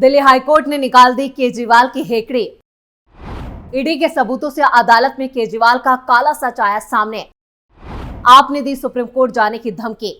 Delhi high court ने निकाल दी केजरीवाल की हेकड़ी। ईडी के सबूतों से अदालत में केजरीवाल का काला सच आया सामने। आपने दी सुप्रीम कोर्ट जाने की धमकी।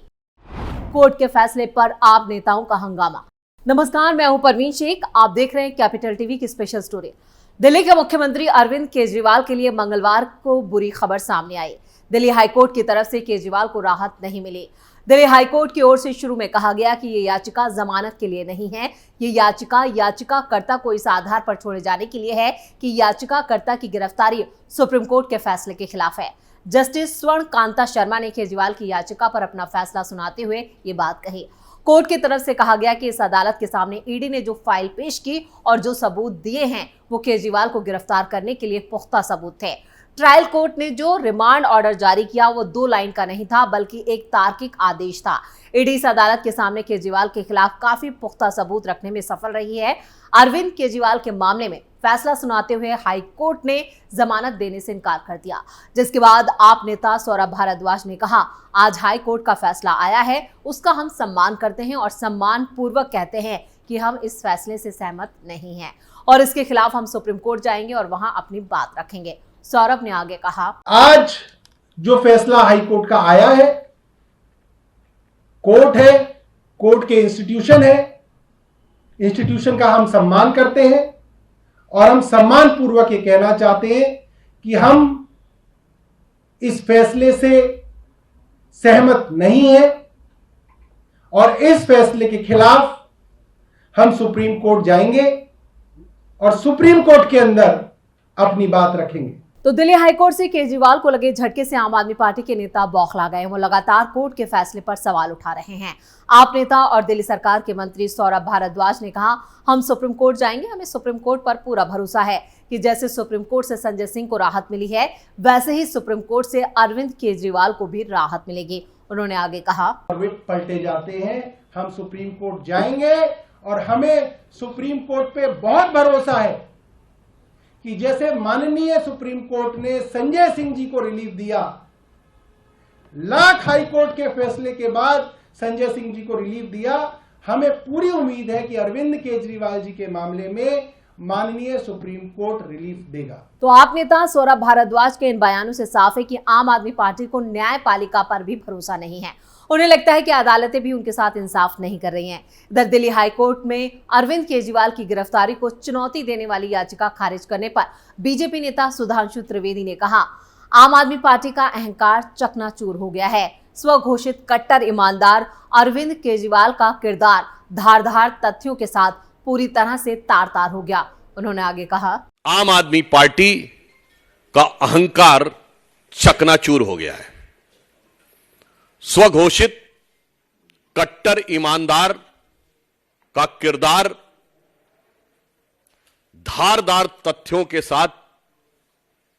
कोर्ट के फैसले पर आप नेताओं का हंगामा। नमस्कार, मैं हूं परवीन शेख। आप देख रहे हैं कैपिटल टीवी की स्पेशल स्टोरी। दिल्ली के मुख्यमंत्री अरविंद केजरीवाल के लिए मंगलवार को बुरी खबर सामने आई। दिल्ली हाईकोर्ट की तरफ से केजरीवाल को राहत नहीं मिली। दिल्ली हाईकोर्ट की ओर से शुरू में कहा गया कि ये याचिका जमानत के लिए नहीं है। ये याचिकाकर्ता को इस आधार पर छोड़े जाने के लिए है कि याचिकाकर्ता की गिरफ्तारी सुप्रीम कोर्ट के फैसले के खिलाफ है। जस्टिस स्वर्ण कांता शर्मा ने केजरीवाल की याचिका पर अपना फैसला सुनाते हुए ये बात कही। कोर्ट की तरफ से कहा गया कि इस अदालत के सामने ईडी ने जो फाइल पेश की और जो सबूत दिए हैं वो केजरीवाल को गिरफ्तार करने के लिए पुख्ता सबूत थे। ट्रायल कोर्ट ने जो रिमांड ऑर्डर जारी किया वो 2 लाइन का नहीं था बल्कि एक तार्किक आदेश था। ईडी इस अदालत के सामने केजरीवाल के खिलाफ काफी पुख्ता सबूत रखने में सफल रही है। अरविंद केजरीवाल के मामले में फैसला सुनाते हुए हाई कोर्ट ने जमानत देने से इनकार कर दिया, जिसके बाद आप नेता सौरभ भारद्वाज ने कहा, आज हाई कोर्ट का फैसला आया है, उसका हम सम्मान करते हैं और सम्मान पूर्वक कहते हैं कि हम इस फैसले से सहमत नहीं हैं और इसके खिलाफ हम सुप्रीम कोर्ट जाएंगे और वहां अपनी बात रखेंगे। सौरभ ने आगे कहा, आज जो फैसला हाई कोर्ट का आया है, कोर्ट है, कोर्ट के इंस्टीट्यूशन है, इंस्टीट्यूशन का हम सम्मान करते हैं और हम सम्मान पूर्वक ये कहना चाहते हैं कि हम इस फैसले से सहमत नहीं हैं और इस फैसले के खिलाफ हम सुप्रीम कोर्ट जाएंगे और सुप्रीम कोर्ट के अंदर अपनी बात रखेंगे। तो दिल्ली हाईकोर्ट से केजरीवाल को लगे झटके से आम आदमी पार्टी के नेता बौखला गए। वो लगातार कोर्ट के फैसले पर सवाल उठा रहे हैं। आप नेता और दिल्ली सरकार के मंत्री सौरभ भारद्वाज ने कहा, हम सुप्रीम कोर्ट जाएंगे, हमें सुप्रीम कोर्ट पर पूरा भरोसा है कि जैसे सुप्रीम कोर्ट से संजय सिंह को राहत मिली है वैसे ही सुप्रीम कोर्ट से अरविंद केजरीवाल को भी राहत मिलेगी। उन्होंने आगे कहा, विप पलटे जाते हैं, हम सुप्रीम कोर्ट जाएंगे और हमें सुप्रीम कोर्ट पे बहुत भरोसा है कि जैसे माननीय सुप्रीम कोर्ट ने संजय सिंह जी को रिलीफ दिया, लाख हाई कोर्ट के फैसले के बाद संजय सिंह जी को रिलीफ दिया, हमें पूरी उम्मीद है कि अरविंद केजरीवाल जी के मामले में माननीय सुप्रीम कोर्ट रिलीफ देगा। तो आप नेता सौरभ भारद्वाज के इन बयानों से साफ है कि आम आदमी पार्टी को न्यायपालिका पर भी भरोसा नहीं है। उन्हें लगता है कि अदालतें भी उनके साथ इंसाफ नहीं कर रही हैं। इधर दिल्ली हाईकोर्ट में अरविंद केजरीवाल की गिरफ्तारी को चुनौती देने वाली याचिका खारिज करने पर बीजेपी नेता सुधांशु त्रिवेदी ने कहा, आम आदमी पार्टी का अहंकार चकनाचूर हो गया है। स्वघोषित कट्टर ईमानदार अरविंद केजरीवाल का किरदार धारदार तथ्यों के साथ पूरी तरह से तार-तार हो गया। उन्होंने आगे कहा, आम आदमी पार्टी का अहंकार चकनाचूर हो गया है। स्वघोषित कट्टर ईमानदार का किरदार धारदार तथ्यों के साथ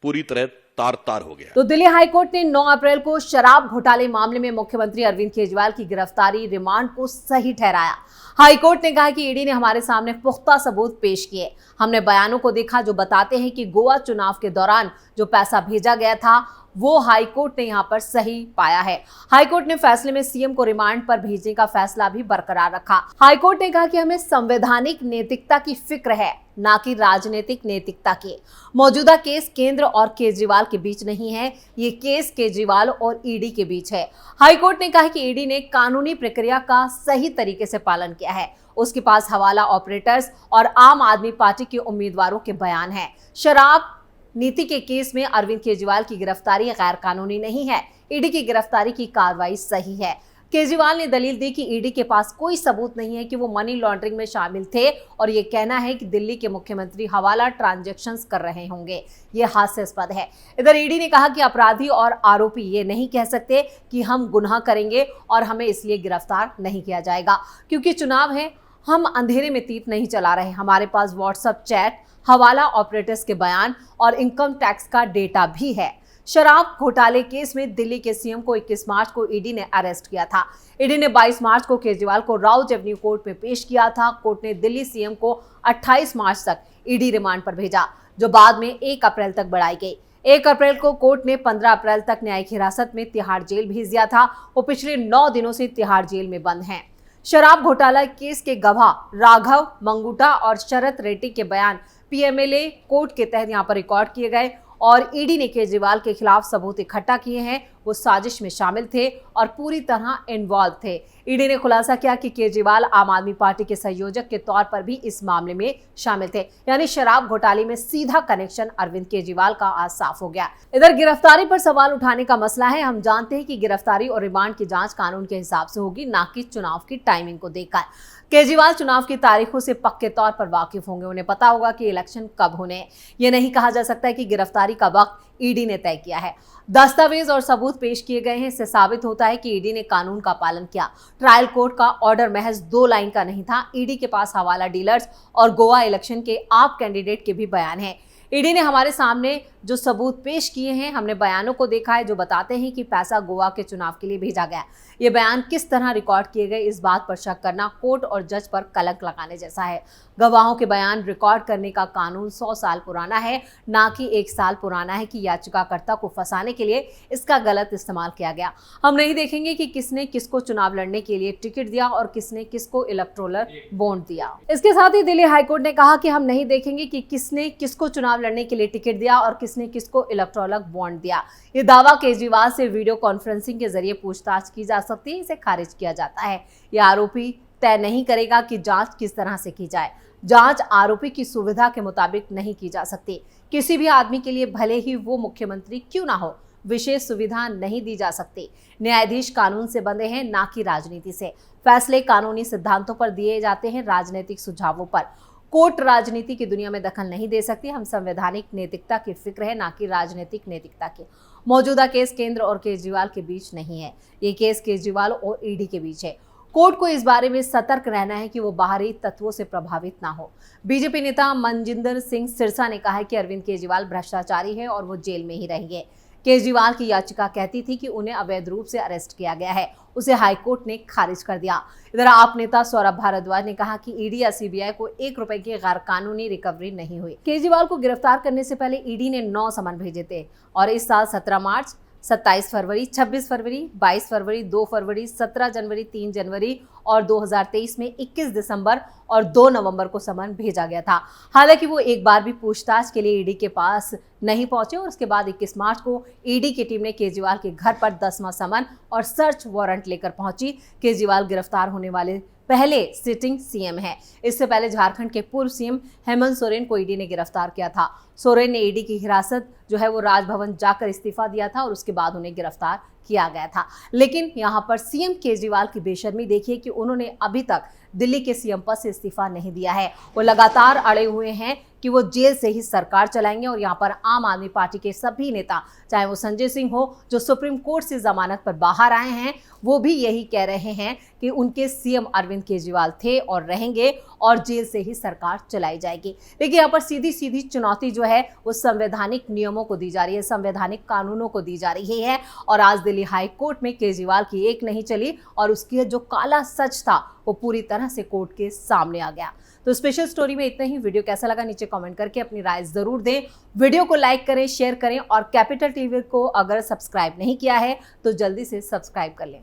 पूरी तरह तार-तार हो गया। तो दिल्ली हाईकोर्ट ने 9 अप्रैल को शराब घोटाले मामले में मुख्यमंत्री अरविंद केजरीवाल की गिरफ्तारी रिमांड को सही ठहराया। हाईकोर्ट ने कहा कि ईडी ने हमारे सामने पुख्ता सबूत पेश किए। हमने बयानों को देखा जो बताते हैं कि गोवा चुनाव के दौरान जो पैसा भेजा गया था वो हाईकोर्ट ने यहां पर सही पाया है। हाईकोर्ट ने फैसले में सीएम को रिमांड पर भेजने का फैसला भी बरकरार रखा। हाईकोर्ट ने कहा कि हमें संवैधानिक नैतिकता की फिक्र है, ना कि राजनीतिक नैतिकता की। मौजूदा केस केंद्र और केजरीवाल के बीच नहीं है, ये केस केजरीवाल और ईडी के बीच है। हाईकोर्ट ने कहा कि ईडी ने कानूनी प्रक्रिया का सही तरीके से पालन किया है। उसके पास हवाला ऑपरेटर्स और आम आदमी पार्टी के उम्मीदवारों के बयान है। शराब नीति के केस में अरविंद केजरीवाल की गिरफ्तारी गैर कानूनी नहीं है। ईडी की गिरफ्तारी की कार्रवाई सही है। केजरीवाल ने दलील दी कि ईडी के पास कोई सबूत नहीं है कि वो मनी लॉन्ड्रिंग में शामिल थे और ये कहना है कि दिल्ली के मुख्यमंत्री हवाला ट्रांजैक्शंस कर रहे होंगे, ये हास्यास्पद है। इधर ईडी ने कहा कि अपराधी और आरोपी ये नहीं कह सकते कि हम गुनाह करेंगे और हमें इसलिए गिरफ्तार नहीं किया जाएगा क्योंकि चुनाव है। हम अंधेरे में दीप नहीं चला रहे। हमारे पास व्हाट्सएप चैट, हवाला ऑपरेटर्स के बयान और इनकम टैक्स का डेटा भी है। शराब घोटाले केस में दिल्ली के सीएम को 21 मार्च को ईडी ने अरेस्ट किया था। ईडी ने 22 मार्च को केजरीवाल को राउज एवेन्यू कोर्ट में पेश किया था। कोर्ट ने दिल्ली सीएम को 28 मार्च तक ईडी रिमांड पर भेजा, जो बाद में 1 अप्रैल तक बढ़ाई गई। 1 अप्रैल को कोर्ट ने 15 अप्रैल तक न्यायिक हिरासत में तिहाड़ जेल भेज दिया था। वो पिछले 9 दिनों से तिहाड़ जेल में बंद हैं। शराब घोटाला केस के गवाह राघव मंगूटा और शरत रेड्डी के बयान पीएमएलए कोर्ट के तहत यहां पर रिकॉर्ड किए गए और ईडी ने केजरीवाल के खिलाफ सबूत इकट्ठा किए हैं। वो साजिश में शामिल थे और पूरी तरह इन्वॉल्व थे। ईडी ने खुलासा किया कि केजरीवाल आम आदमी पार्टी के संयोजक के तौर पर भी इस मामले में शामिल थे, यानी शराब घोटाले में सीधा कनेक्शन अरविंद केजरीवाल का आज साफ हो गया। इधर गिरफ्तारी पर सवाल उठाने का मसला है। हम जानते हैं कि गिरफ्तारी और रिमांड की जांच कानून के हिसाब से होगी, ना कि चुनाव की टाइमिंग को देखकर। केजरीवाल चुनाव की तारीखों से पक्के तौर पर वाकिफ होंगे, उन्हें पता होगा कि इलेक्शन कब होने हैं। यह नहीं कहा जा सकता है कि गिरफ्तारी का वक्त ईडी ने तय किया है। दस्तावेज और सबूत पेश किए गए हैं, इससे साबित होता है कि ईडी ने कानून का पालन किया। ट्रायल कोर्ट का ऑर्डर महज 2 लाइन का नहीं था। ईडी के पास हवाला डीलर्स और गोवा इलेक्शन के आप कैंडिडेट के भी बयान हैं। ईडी ने हमारे सामने जो सबूत पेश किए हैं, हमने बयानों को देखा है जो बताते हैं कि पैसा गोवा के चुनाव के लिए भेजा गया। ये बयान किस तरह रिकॉर्ड किए गए, इस बात पर शक करना कोर्ट और जज पर कलंक लगाने जैसा है। गवाहों के बयान रिकॉर्ड करने का कानून 100 साल पुराना है, ना कि 1 साल पुराना है कि याचिकाकर्ता को फंसाने के लिए इसका गलत इस्तेमाल किया गया। हम नहीं देखेंगे कि किसने किसको चुनाव लड़ने के लिए टिकट दिया और किसने किसको इलेक्टोरल बॉन्ड दिया। इसके साथ ही दिल्ली हाईकोर्ट ने कहा कि हम नहीं देखेंगे कि किसने किसको चुनाव लड़ने के लिए टिकट दिया और किसने किसको इलेक्टोरल बॉन्ड दिया। ये दावा केजरीवाल से वीडियो कॉन्फ्रेंसिंग के जरिए पूछताछ की जा सकती है, इसे खारिज किया जाता है। यह आरोपी तय नहीं करेगा कि जांच किस तरह से की जाए। जांच आरोपी की सुविधा के मुताबिक नहीं की जा सकती। किसी भी आदमी के लिए, भले ही वो मुख्यमंत्री क्यों ना हो, विशेष सुविधा नहीं दी जा सकती। न्यायाधीश कानून से बंधे हैं, ना कि राजनीति से। फैसले कानूनी सिद्धांतों पर दिए जाते हैं, राजनीतिक सुझावों पर। कोर्ट राजनीति की दुनिया में दखल नहीं दे सकती। हम संवैधानिक नैतिकता की फिक्र है, ना कि राजनीतिक नैतिकता की। मौजूदा केस केंद्र और केजरीवाल के बीच नहीं है, ये केस केजरीवाल और ईडी के बीच है। कोर्ट को इस बारे में सतर्क रहना है कि वो बाहरी तत्वों से प्रभावित ना हो। बीजेपी नेता मनजिंदर सिंह सिरसा ने कहा है कि अरविंद केजरीवाल भ्रष्टाचारी है और वो जेल में ही रहेंगे। केजरीवाल की याचिका कहती थी कि उन्हें अवैध रूप से अरेस्ट किया गया है, उसे हाईकोर्ट ने खारिज कर दिया। इधर आप नेता सौरभ भारद्वाज ने कहा कि ईडी या सीबीआई को 1 रुपए की गैर कानूनी रिकवरी नहीं हुई। केजरीवाल को गिरफ्तार करने से पहले ईडी ने 9 समन भेजे थे और इस साल 17 मार्च, 27 फरवरी, 26 फरवरी, 22 फरवरी, 2 फरवरी, 17 जनवरी, 3 जनवरी और 2023 में 21 दिसंबर और 2 नवंबर को समन भेजा गया था। हालांकि वो एक बार भी पूछताछ के लिए ईडी के पास नहीं पहुंचे और उसके बाद 21 मार्च को ईडी की टीम ने केजरीवाल के घर पर 10वां समन और सर्च वारंट लेकर पहुंची। केजरीवाल गिरफ्तार होने वाले पहले सिटिंग सीएम है। इससे पहले झारखंड के पूर्व सीएम हेमंत सोरेन को ईडी ने गिरफ्तार किया था। सोरेन ने ईडी की हिरासत जो है वो राजभवन जाकर इस्तीफा दिया था और उसके बाद उन्हें गिरफ्तार किया गया था। लेकिन यहाँ पर सीएम केजरीवाल की बेशर्मी देखिए कि उन्होंने अभी तक दिल्ली के सीएम पद से इस्तीफा नहीं दिया है। वो लगातार अड़े हुए हैं कि वो जेल से ही सरकार चलाएंगे और यहाँ पर आम आदमी पार्टी के सभी नेता, चाहे वो संजय सिंह हो जो सुप्रीम कोर्ट से जमानत पर बाहर आए हैं, वो भी यही कह रहे हैं कि उनके सीएम अरविंद केजरीवाल थे और रहेंगे और जेल से ही सरकार चलाई जाएगी। लेकिन यहाँ पर सीधी सीधी चुनौती जो है वो संवैधानिक नियमों को दी जा रही है, संवैधानिक कानूनों को दी जा रही है। और आज दिल्ली हाई कोर्ट में केजरीवाल की एक नहीं चली और उसकी जो काला सच था वो पूरी तरह से कोर्ट के सामने आ गया। तो स्पेशल स्टोरी में इतना ही। वीडियो कैसा लगा नीचे कमेंट करके अपनी राय जरूर दें। वीडियो को लाइक करें, शेयर करें और कैपिटल टीवी को अगर सब्सक्राइब नहीं किया है तो जल्दी से सब्सक्राइब कर लें।